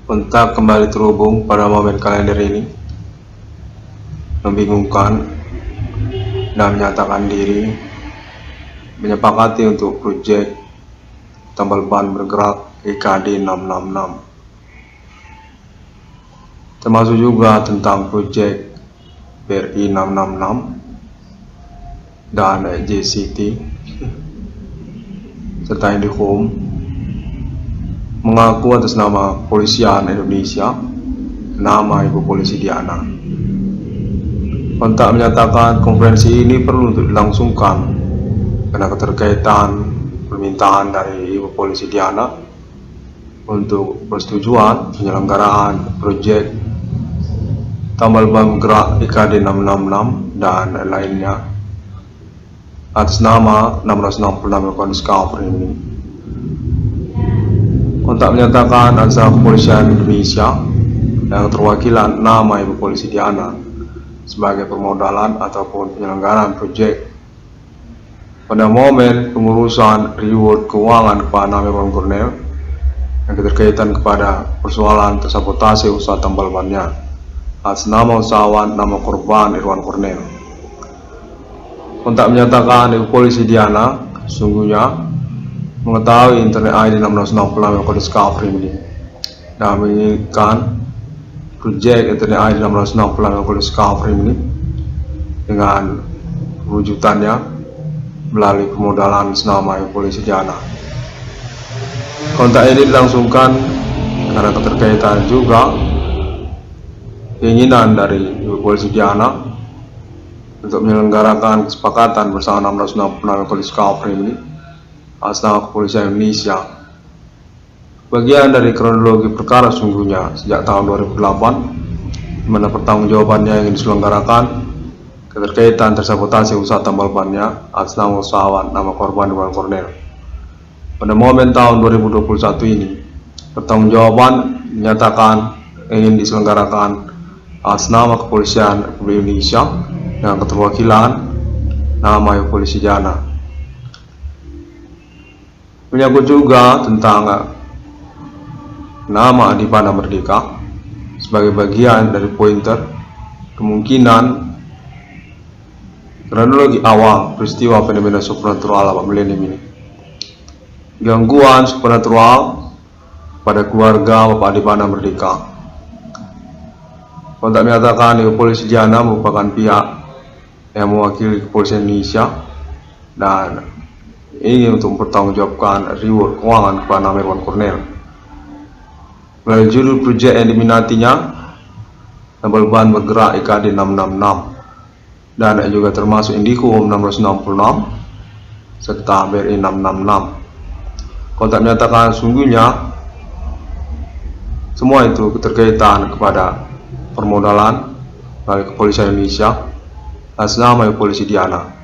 Kontak kembali terhubung pada momen kalender ini, membingungkan dan menyatakan diri, menyepakati untuk proyek tambal ban bergerak IKD 666, termasuk juga tentang proyek BRI 666 dan JCT serta Indihome, mengaku atas nama Kepolisian Indonesia, nama Ibu Polisi Diana. Kontak menyatakan konferensi ini perlu untuk dilangsungkan karena keterkaitan permintaan dari Ibu Polisi Diana untuk persetujuan penyelenggaraan proyek tambal ban gerak IKD 666 dan lainnya atas nama 666 Discovery ini. Kontak menyatakan ansar Kepolisian Indonesia yang terwakilan nama Ibu Polisi Diana sebagai permodalan ataupun penyelenggaraan proyek pada momen pengurusan reward keuangan kepada nama Irwan Cornel yang keterkaitan kepada persoalan tersabotase usaha tambal bannya atas nama usahawan nama korban Irwan Cornel. Kontak menyatakan Ibu Polisi Diana sesungguhnya mengetahui internet ID 666 Discovery ini dan menginginkan proyek internet ID 666 Discovery ini dengan wujudannya melalui pemodalan senama Ibu Polisi Diana. Kontak ini dilangsungkan karena keterkaitan juga keinginan dari Ibu Polisi Diana untuk menyelenggarakan kesepakatan bersama 666 Discovery ini atas nama Kepolisian Indonesia. Bagian dari kronologi perkara sungguhnya sejak tahun 2008, di mana pertanggungjawabannya yang diselenggarakan keterkaitan tersabotase usaha tambal bannya atas nama usahawan nama korban Irwan Cornel. Pada momen tahun 2021 ini, pertanggungjawaban menyatakan ingin diselenggarakan atas nama Kepolisian Republik Indonesia dengan keterwakilan nama Ibu Polisi Diana. Menyangkut juga tentang nama Adipana Merdeka sebagai bagian dari pointer kemungkinan kronologi awal peristiwa fenomena supernatural Bapak Milenium ini. Gangguan supernatural pada keluarga Bapak Adipana Merdeka. Kontak menyatakan Ibu Polisi Diana merupakan pihak yang mewakili Kepolisian Indonesia dan ingin untuk mempertanggungjawabkan reward keuangan kepada nama Irwan Cornel melalui judul proyek yang diminatinya tambal ban bergerak IKD 666 dan juga termasuk Indihome 666 serta BRI 666. Kontak menyatakan sungguhnya semua itu keterkaitan kepada permodalan melalui Kepolisian Indonesia atas nama Ibu Polisi Diana.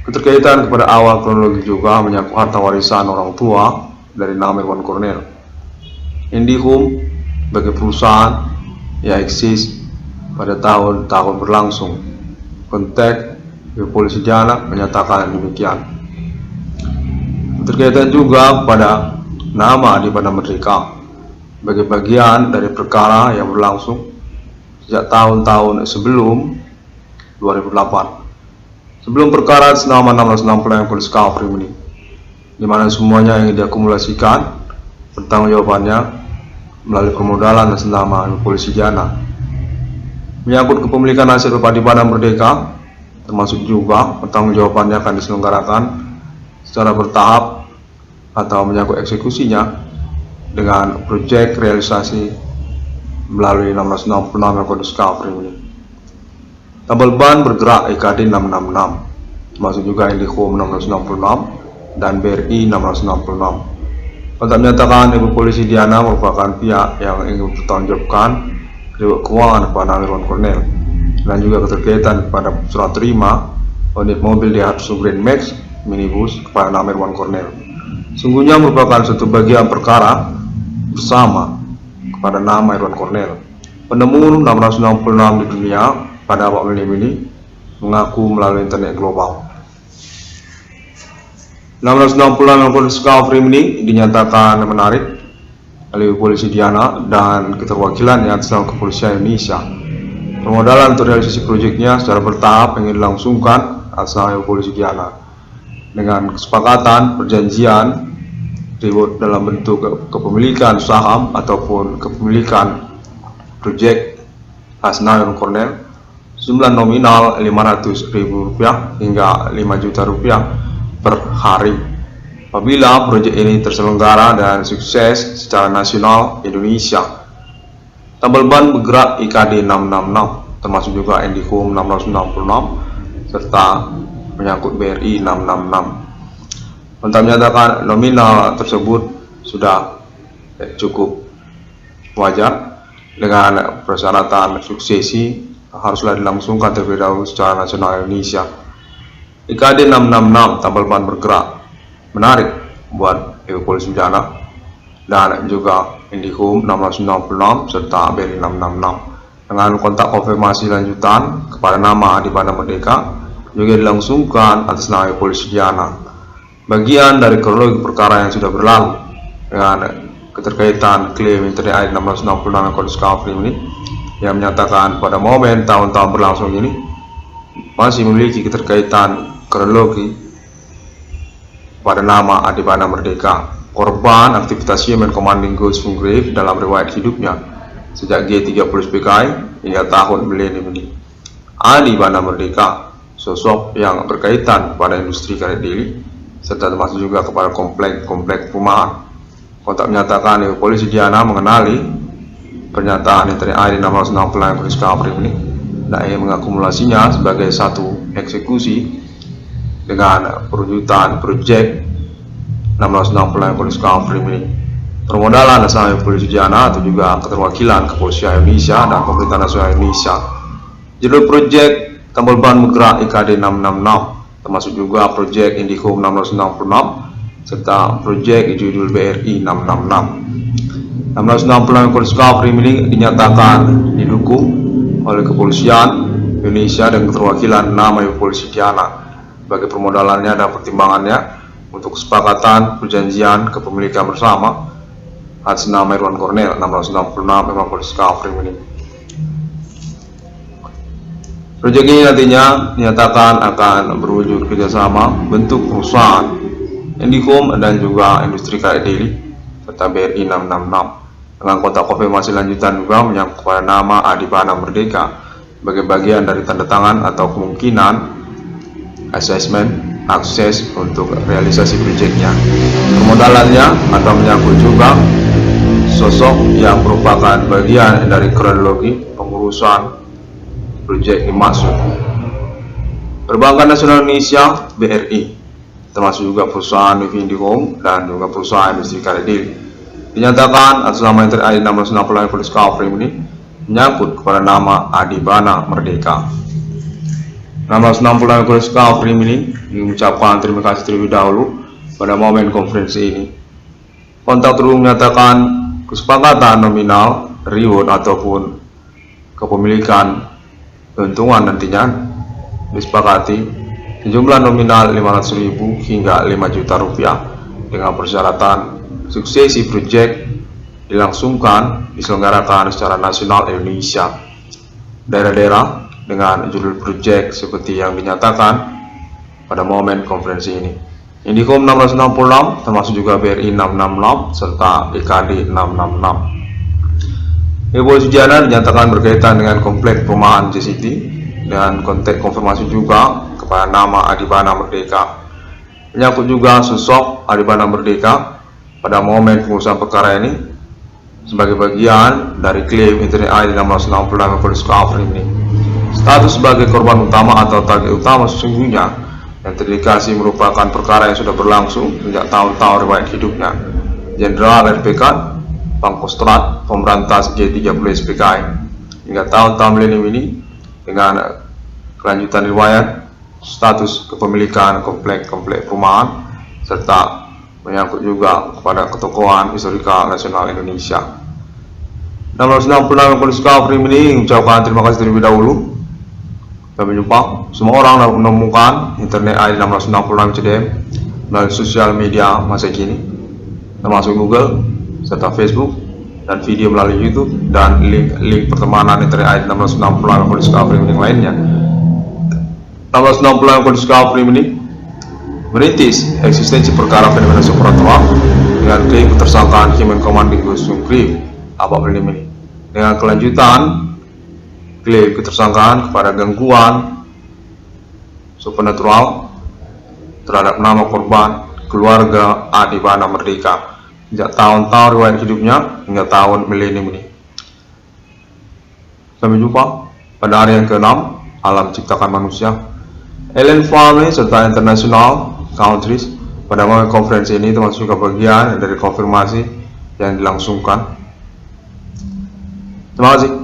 Keterkaitan kepada awal kronologi juga menyangkut harta warisan orang tua dari nama Irwan Cornel. Indihome sebagai perusahaan yang eksis pada tahun-tahun berlangsung. Kontak Ibu Polisi Diana menyatakan demikian. Keterkaitan juga kepada nama Adipana Merdeka sebagai bagian dari perkara yang berlangsung sejak tahun-tahun sebelum 2008. Sebelum perkara senama 666 Discovery ini, di mana semuanya yang diakumulasikan pertanggungjawabannya melalui permodalan atas nama Ibu Polisi Diana. Menyangkut kepemilikan hasil Bapak Adipana Merdeka, termasuk juga pertanggungjawabannya akan diselenggarakan secara bertahap atau menyangkut eksekusinya dengan proyek realisasi melalui 666 Discovery ini. Tambal ban bergerak IKD 666, termasuk juga Indihome 666 dan BRI 666. Kontak menyatakan Ibu Polisi Diana merupakan pihak yang ingin mempertanggungjawabkan reward keuangan kepada Irwan Cornel dan juga keterkaitan kepada surat terima unit mobil Daihatsu Grand Max minibus kepada nama Irwan Cornel. Sungguhnya merupakan suatu bagian perkara bersama kepada nama Irwan Cornel. Penemu 666 di dunia pada Bapak Milenium ini mengaku melalui internet global. 666 Discovery ini dinyatakan menarik oleh Polisi Diana dan keterwakilannya atas nama Kepolisian Indonesia. Permodalan untuk realisasi proyeknya secara bertahap ingin dilangsungkan atas nama Polisi Diana dengan kesepakatan perjanjian reward dalam bentuk kepemilikan saham ataupun kepemilikan proyek atas nama Irwan Cornell, jumlah nominal Rp500.000 hingga Rp5 juta per hari. Apabila proyek ini terselenggara dan sukses secara nasional Indonesia, tambal ban bergerak IKD 666 termasuk juga Indihome 666 serta menyangkut BRI 666. Untuk menyatakan nominal tersebut sudah cukup wajar dengan persyaratan suksesi haruslah dilangsungkan terlebih dahulu secara nasional Indonesia. IKD 666 tambal ban bergerak menarik buat Polisi Diana dan juga Indihome 696 serta BRI 666 dengan kontak konfirmasi lanjutan kepada nama Adibana Merdeka juga dilangsungkan atas nama Polisi Diana. Bagian dari kronologi perkara yang sudah berlalu dengan keterkaitan klaim Internet ID 666 Kode Discovery ini yang menyatakan pada momen tahun-tahun berlangsung ini masih memiliki keterkaitan kronologi pada nama Adibana Merdeka, korban aktivitas Human Commanding Ghost from Grave dalam riwayat hidupnya sejak G30 SPKI hingga tahun milenium ini. Adibana Merdeka, sosok yang berkaitan pada industri karet daily serta termasuk juga kepada komplek perumahan. Kontak menyatakan Polisi Diana mengenali pernyataan Internet ID 666 Kode Discovery ini dan ingin mengakumulasinya sebagai satu eksekusi dengan perwujudan proyek 666 Kode Discovery ini. Permodalan atas nama Polisi Diana atau juga keterwakilan Kepolisian Indonesia dan Pemerintah Nasional Indonesia. Judul proyek tambal ban bergerak IKD 666 termasuk juga proyek Indihome 666 serta proyek judul BRI 666. 666 Kode Discovery ini dinyatakan didukung oleh Kepolisian Indonesia dan keterwakilan nama Polisi Diana sebagai permodalannya dan pertimbangannya untuk kesepakatan perjanjian kepemilikan bersama atas nama Irwan Cornell 666 memang Kode Discovery ini. Proyek ini nantinya dinyatakan akan berwujud kerjasama bentuk perusahaan Indihome dan juga industri karet daily serta BRI 666 dengan kontak konfirmasi lanjutan juga menyangkut kepada nama Adibana Merdeka sebagai bagian dari tanda tangan atau kemungkinan assessment akses untuk realisasi proyeknya. Permodalannya atau menyangkut juga sosok yang merupakan bagian dari kronologi pengurusan proyek dimaksud. Perbankan Nasional Indonesia BRI termasuk juga perusahaan Indihome dan juga perusahaan industri karet daily dinyatakan atas nama Internet ID 666 Kode Discovery ini menyangkut kepada nama Adibana Merdeka. 666 Kode Discovery ini mengucapkan terima kasih terlebih dahulu pada momen konferensi ini. Kontak terus menyatakan kesepakatan nominal reward ataupun kepemilikan keuntungan nantinya disepakati sejumlah nominal Rp500.000 hingga Rp5 juta dengan persyaratan suksesi proyek dilangsungkan diselenggarakan secara nasional Indonesia. Daerah-daerah dengan judul proyek seperti yang dinyatakan pada momen konferensi ini. Indihome 666 termasuk juga BRI 666 serta IKD 666. Polisi Diana dinyatakan berkaitan dengan komplek perumahan JCT dan konteks konfirmasi juga kepada nama Adibana Merdeka. Menyangkut juga sosok Adibana Merdeka pada momen pengurusan perkara ini sebagai bagian dari klaim Internet ID 666 Kode Discovery ini. Status sebagai korban utama atau target utama sesungguhnya yang terindikasi merupakan perkara yang sudah berlangsung sejak tahun-tahun riwayat hidupnya. Jenderal RPK Pangkostrat Pemberantas G30 SPKI hingga tahun-tahun milenium ini dengan kelanjutan riwayat status kepemilikan komplek-komplek perumahan serta menyangkut juga kepada ketokohan historikal nasional Indonesia. 666 Kode Discovery ini mengucapkan terima kasih terlebih dahulu. Sampai jumpa. Semua orang dapat menemukan Internet ID 666 CDM melalui sosial media masa kini termasuk Google serta Facebook dan video melalui YouTube dan link pertemanan dari ayat 1660 Kode Discovery yang lainnya. 1660 Kode Discovery ini merintis eksistensi perkara fenomena supranatural dengan klaim ketersangkaan Human Commanding Supreme apa ini dengan kelanjutan klaim ketersangkaan kepada gangguan supernatural terhadap nama korban keluarga Adibana Merdeka sejak tahun-tahun riwayat hidupnya hingga tahun milenium ini. Sampai jumpa pada hari yang ke-6 alam ciptakan manusia, alien family serta international countries. Pada momen konferensi ini termasuk juga bagian dari konfirmasi yang dilangsungkan. Terima kasih.